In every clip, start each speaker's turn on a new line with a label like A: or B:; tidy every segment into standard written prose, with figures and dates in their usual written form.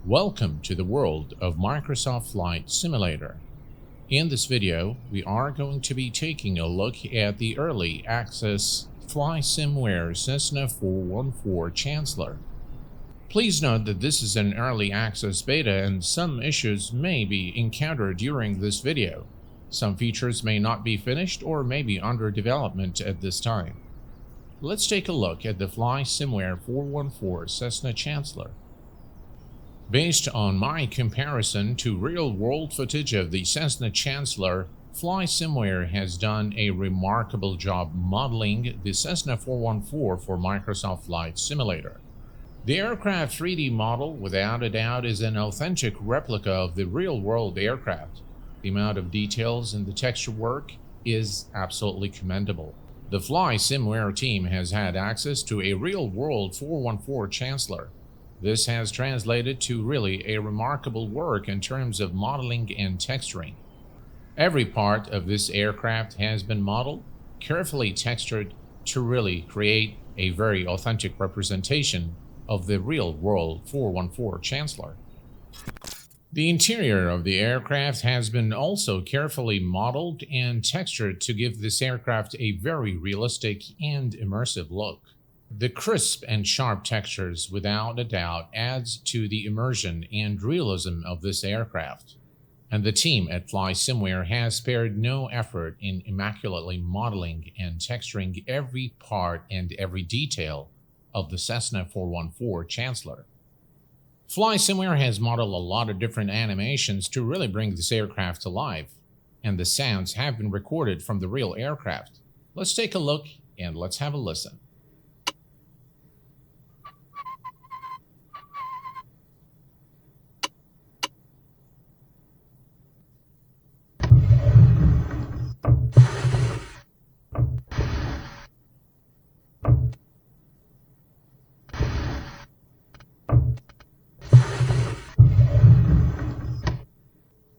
A: Welcome to the world of Micorosft Flight Simulator. In this video, we are going to be taking a look at the early access Flysimware Cessna 414 Chancellor. Please note that this is an early access beta and some issues may be encountered during this video. Some features may not be finished or may be under development at this time. Let's take a look at the Flysimware 414 Cessna Chancellor. Based on my comparison to real-world footage of the Cessna Chancellor, Flysimware has done a remarkable job modeling the Cessna 414 for Micorosft Flight Simulator. The aircraft 3D model, without a doubt, is an authentic replica of the real-world aircraft. The amount of details in the texture work is absolutely commendable. The Flysimware team has had access to a real-world 414 Chancellor. This has translated to really a remarkable work in terms of modeling and texturing. Every part of this aircraft has been modeled, carefully textured to really create a very authentic representation of the real-world 414 Chancellor. The interior of the aircraft has been also carefully modeled and textured to give this aircraft a very realistic and immersive look. The crisp and sharp textures, without a doubt, adds to the immersion and realism of this aircraft. And the team at Flysimware has spared no effort in immaculately modeling and texturing every part and every detail of the Cessna 414 Chancellor. Flysimware has modeled a lot of different animations to really bring this aircraft to life, and the sounds have been recorded from the real aircraft. Let's take a look and let's have a listen.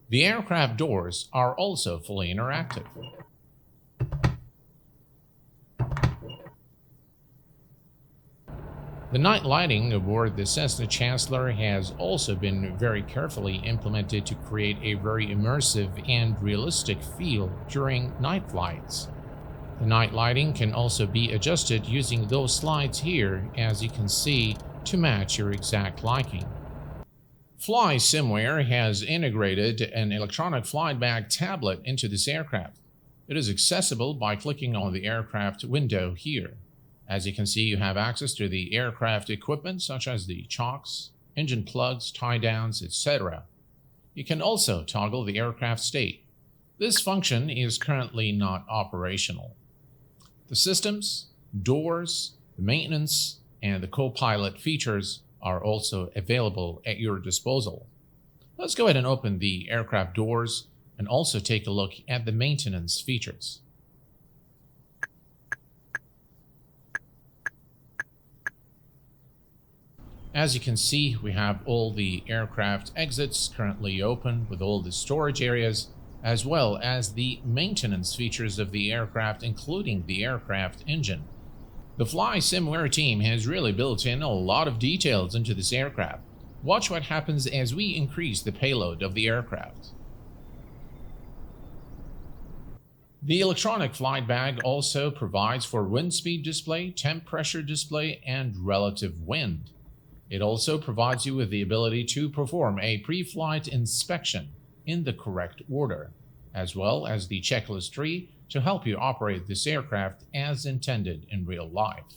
A: The aircraft doors are also fully interactive. The night lighting aboard the Cessna Chancellor has also been very carefully implemented to create a very immersive and realistic feel during night flights. The night lighting can also be adjusted using those slides here, as you can see, to match your exact liking. Flysimware has integrated an electronic flight bag tablet into this aircraft. It is accessible by clicking on the aircraft window here. As you can see, you have access to the aircraft equipment such as the chocks, engine plugs, tie downs, etc. You can also toggle the aircraft state. This function is currently not operational. The systems, doors, the maintenance, and the co-pilot features are also available at your disposal. Let's go ahead and open the aircraft doors and also take a look at the maintenance features. As you can see, we have all the aircraft exits currently open with all the storage areas, as well as the maintenance features of the aircraft, including the aircraft engine. The Flysimware team has really built in a lot of details into this aircraft. Watch what happens as we increase the payload of the aircraft. The electronic flight bag also provides for wind speed display, temp pressure display, and relative wind. It also provides you with the ability to perform a pre-flight inspection in the correct order, as well as the checklist tree to help you operate this aircraft as intended in real life.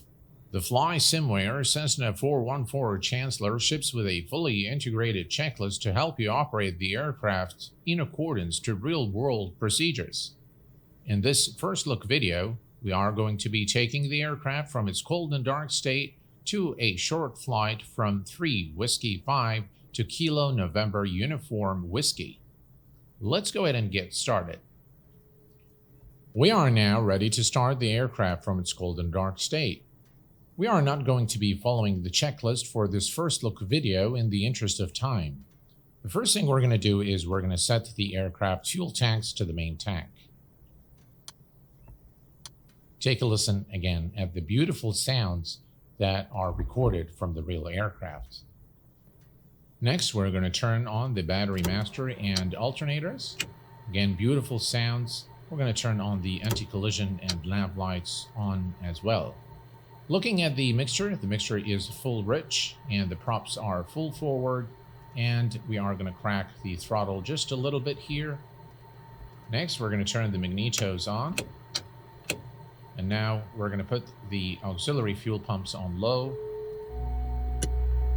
A: The Flysimware Cessna 414 Chancellor ships with a fully integrated checklist to help you operate the aircraft in accordance to real-world procedures. In this first look video, we are going to be taking the aircraft from its cold and dark state to a short flight from 3 Whiskey 5 to Kilo November Uniform Whiskey. Let's go ahead and get started. We are now ready to start the aircraft from its cold and dark state. We are not going to be following the checklist for this first look video in the interest of time. The first thing we're going to do is we're going to set the aircraft fuel tanks to the main tank. Take a listen again at the beautiful sounds that are recorded from the real aircraft. Next, we're going to turn on the battery master and alternators. Again, beautiful sounds. We're going to turn on the anti-collision and nav lights on as well. Looking at the mixture is full rich and the props are full forward, and we are going to crack the throttle just a little bit here. Next, we're going to turn the magnetos on. And now we're going to put the auxiliary fuel pumps on low.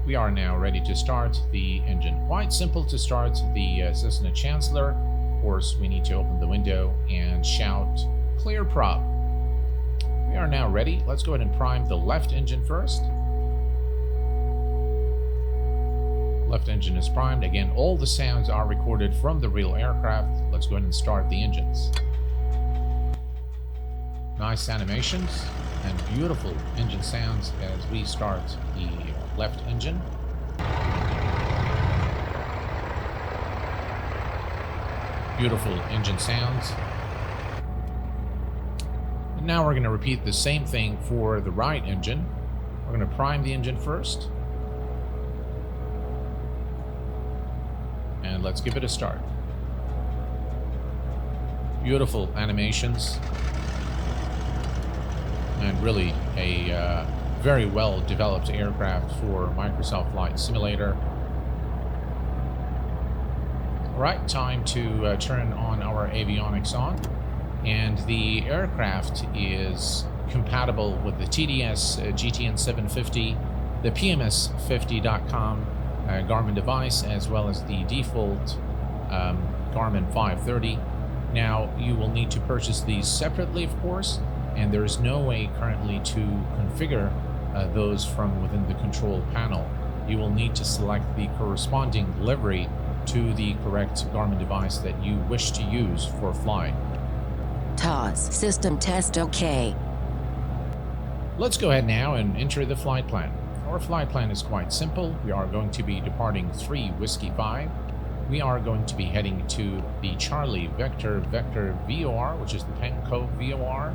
A: We are now ready to start the engine. Quite simple to start the Cessna Chancellor. Of course, we need to open the window and shout, "Clear prop." We are now ready. Let's go ahead and prime the left engine first. Left engine is primed. Again, all the sounds are recorded from the real aircraft. Let's go ahead and start the engines. Nice animations and beautiful engine sounds as we start the left engine. Beautiful engine sounds. And now we're going to repeat the same thing for the right engine. We're going to prime the engine first. And let's give it a start. Beautiful animations. And really a very well developed aircraft for Micorosft Flight Simulator. Alright, time to turn on our avionics on. And the aircraft is compatible with the TDS GTN 750, the PMS50.com Garmin device, as well as the default Garmin 530. Now, you will need to purchase these separately, of course, and there is no way currently to configure those from within the control panel. You will need to select the corresponding livery to the correct Garmin device that you wish to use for flying.
B: TOS system test OK.
A: Let's go ahead now and enter the flight plan. Our flight plan is quite simple. We are going to be departing 3 Whiskey 5. We are going to be heading to the Charlie Vector VOR, which is the Penco VOR,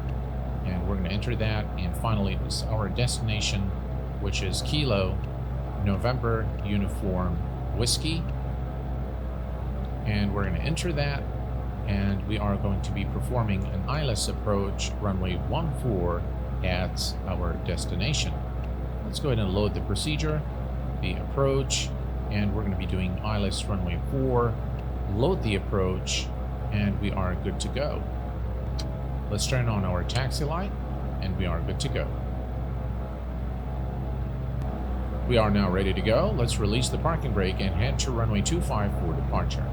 A: and we're going to enter that. And finally, it was our destination, which is Kilo November Uniform Whiskey, and we're going to enter that. And we are going to be performing an ILS approach runway 14 at our destination. Let's go ahead and load the procedure, the approach, and we're going to be doing ILS runway 4, load the approach, and we are good to go. Let's turn on our taxi light, and we are good to go. We are now ready to go. Let's release the parking brake and head to runway 25 for departure.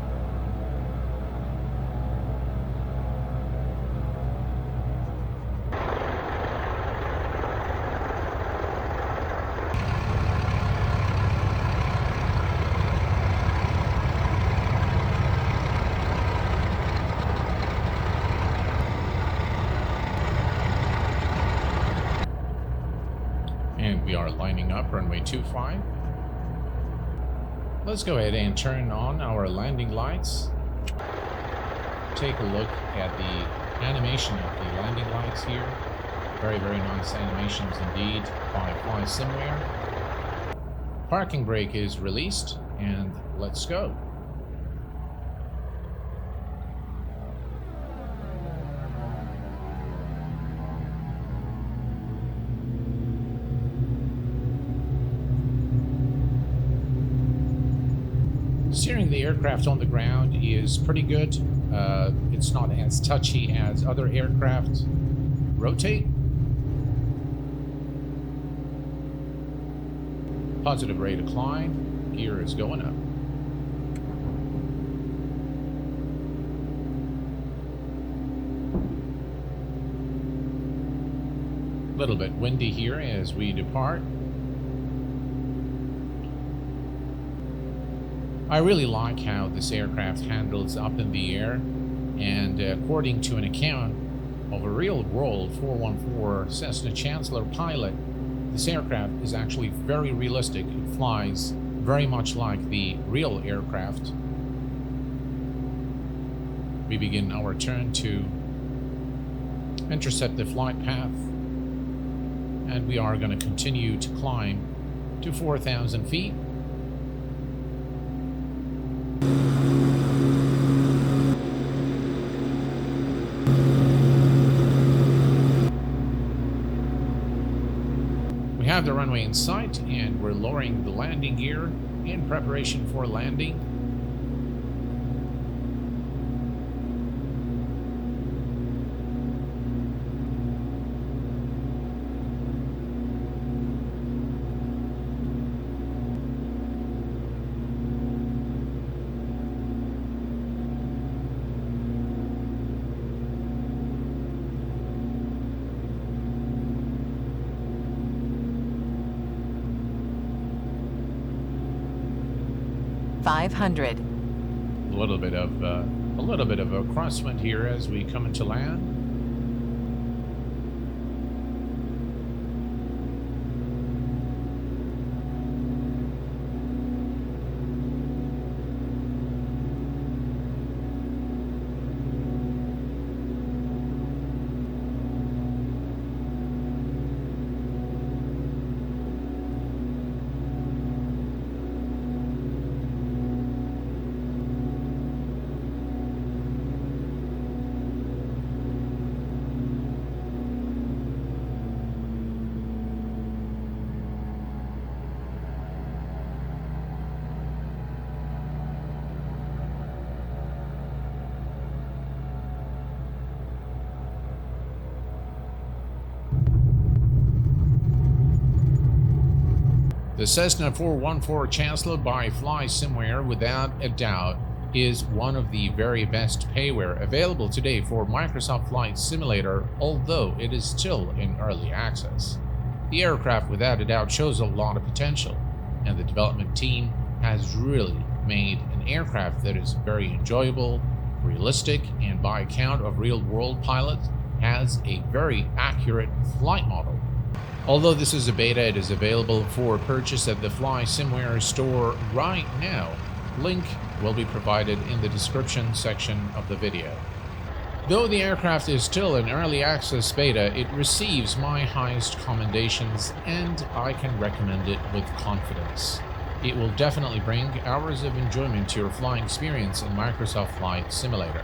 A: And we are lining up runway 25. Let's go ahead and turn on our landing lights. Take a look at the animation of the landing lights here. Very, very nice animations indeed by Flysimware. Parking brake is released, and let's go. Steering the aircraft on the ground is pretty good. It's not as touchy as other aircraft. Rotate. Positive rate of climb. Gear is going up. A little bit windy here as we depart. I really like how this aircraft handles up in the air, and according to an account of a real-world 414 Cessna Chancellor pilot, this aircraft is actually very realistic. It flies very much like the real aircraft. We begin our turn to intercept the flight path, and we are going to continue to climb to 4,000 feet. have the runway in sight, and we're lowering the landing gear in preparation for landing. A little bit of a crosswind here as we come into land. The Cessna 414 Chancellor by Flysimware, without a doubt, is one of the very best payware available today for Microsoft Flight Simulator, although it is still in early access. The aircraft, without a doubt, shows a lot of potential, and the development team has really made an aircraft that is very enjoyable, realistic, and by account of real-world pilots, has a very accurate flight model. Although this is a beta, it is available for purchase at the Flysimware store right now. Link will be provided in the description section of the video. Though the aircraft is still in early access beta, it receives my highest commendations, and I can recommend it with confidence. It will definitely bring hours of enjoyment to your flying experience in Microsoft Flight Simulator.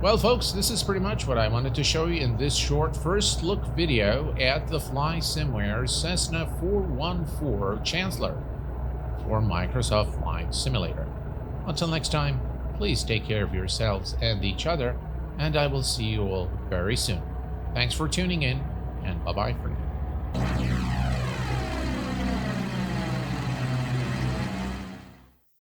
A: Well folks, this is pretty much what I wanted to show you in this short first look video at the Flysimware Cessna 414 Chancellor for Microsoft Flight Simulator. Until next time, please take care of yourselves and each other, and I will see you all very soon. Thanks for tuning in, and bye-bye for now.